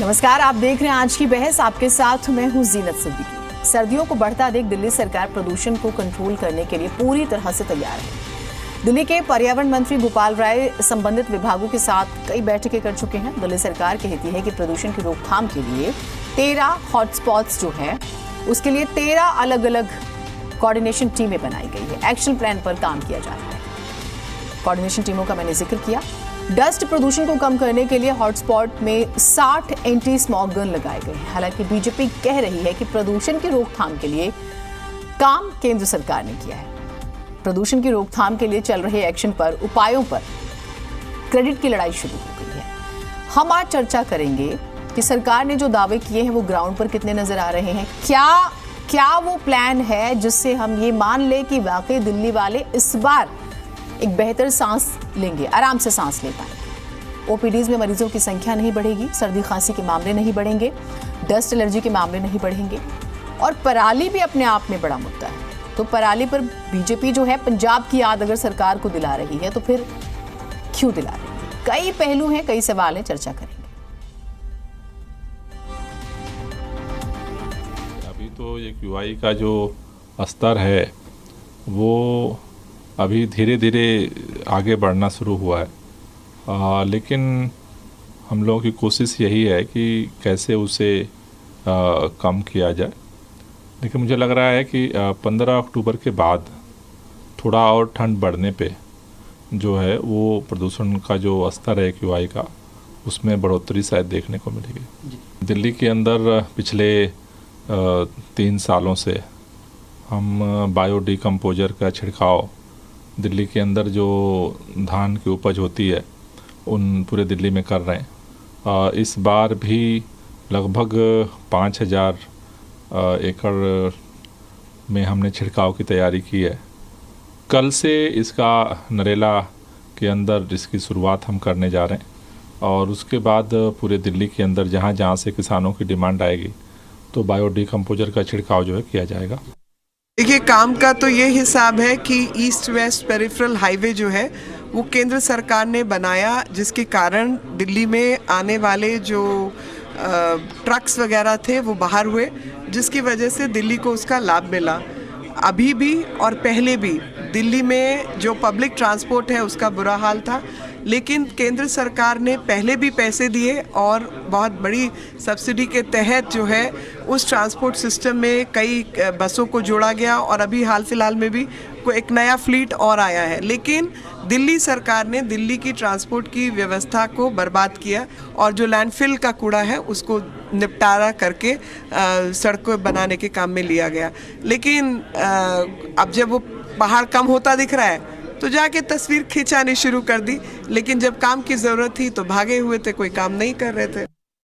नमस्कार, आप देख रहे हैं आज की बहस। आपके साथ मैं हूं जीनत सिद्दीकी। सर्दियों को बढ़ता देख दिल्ली सरकार प्रदूषण को कंट्रोल करने के लिए पूरी तरह से तैयार है। दिल्ली के पर्यावरण मंत्री गोपाल राय संबंधित विभागों के साथ कई बैठकें कर चुके हैं। दिल्ली सरकार कहती है कि प्रदूषण की रोकथाम के लिए 13 हॉटस्पॉट्स जो है उसके लिए 13 अलग अलग कोऑर्डिनेशन टीमें बनाई गई है। एक्शन प्लान पर काम किया जा रहा है। कोऑर्डिनेशन टीमों का मैंने जिक्र किया। डस्ट प्रदूषण को कम करने के लिए हॉटस्पॉट में 60 एंटी स्मॉग गन लगाए गए हैं। हालांकि बीजेपी कह रही है कि प्रदूषण की रोकथाम के लिए काम केंद्र सरकार ने किया है। प्रदूषण की रोकथाम के लिए चल रहे एक्शन पर, उपायों पर क्रेडिट की लड़ाई शुरू हो गई है। हम आज चर्चा करेंगे कि सरकार ने जो दावे किए हैं वो ग्राउंड पर कितने नजर आ रहे हैं। क्या वो प्लान है जिससे हम ये मान ले कि वाकई दिल्ली वाले इस बार एक बेहतर सांस लेंगे, आराम से सांस ले पाएंगे। ओपीडीज में मरीजों की संख्या नहीं बढ़ेगी, सर्दी खांसी के मामले नहीं बढ़ेंगे, डस्ट एलर्जी के मामले नहीं बढ़ेंगे। और पराली भी अपने आप में बड़ा मुद्दा है। तो पराली पर बीजेपी जो है पंजाब की याद अगर सरकार को दिला रही है तो फिर क्यों दिला रही है? कई पहलू हैं, कई सवाल हैं, चर्चा करेंगे। अभी तो ये QI का जो स्तर है वो अभी धीरे धीरे आगे बढ़ना शुरू हुआ है, लेकिन हम लोगों की कोशिश यही है कि कैसे उसे कम किया जाए। लेकिन मुझे लग रहा है कि 15 अक्टूबर के बाद थोड़ा और ठंड बढ़ने पे जो है वो प्रदूषण का जो स्तर है QI का उसमें बढ़ोतरी शायद देखने को मिलेगी। दिल्ली के अंदर पिछले 3 सालों से हम बायो डिकम्पोजर का छिड़काव दिल्ली के अंदर जो धान की उपज होती है उन पूरे दिल्ली में कर रहे हैं। इस बार भी लगभग 5000 एकड़ में हमने छिड़काव की तैयारी की है। कल से इसका नरेला के अंदर इसकी शुरुआत हम करने जा रहे हैं और उसके बाद पूरे दिल्ली के अंदर जहाँ जहाँ से किसानों की डिमांड आएगी तो बायो डिकम्पोजर का छिड़काव जो है किया जाएगा। देखिए, काम का तो ये हिसाब है कि ईस्ट वेस्ट पेरिफेरल हाईवे जो है वो केंद्र सरकार ने बनाया, जिसके कारण दिल्ली में आने वाले जो ट्रक्स वगैरह थे वो बाहर हुए, जिसकी वजह से दिल्ली को उसका लाभ मिला। अभी भी और पहले भी दिल्ली में जो पब्लिक ट्रांसपोर्ट है उसका बुरा हाल था, लेकिन केंद्र सरकार ने पहले भी पैसे दिए और बहुत बड़ी सब्सिडी के तहत जो है उस ट्रांसपोर्ट सिस्टम में कई बसों को जोड़ा गया और अभी हाल फिलहाल में भी एक नया फ्लीट और आया है। लेकिन दिल्ली सरकार ने दिल्ली की ट्रांसपोर्ट की व्यवस्था को बर्बाद किया और जो लैंडफिल का कूड़ा है उसको निपटारा करके सड़कों बनाने के काम में लिया गया। लेकिन अब जब वो पहाड़ कम होता दिख रहा है तो जाके तस्वीर खिंचानी शुरू कर दी, लेकिन जब काम की ज़रूरत थी तो भागे हुए थे, कोई काम नहीं कर रहे थे।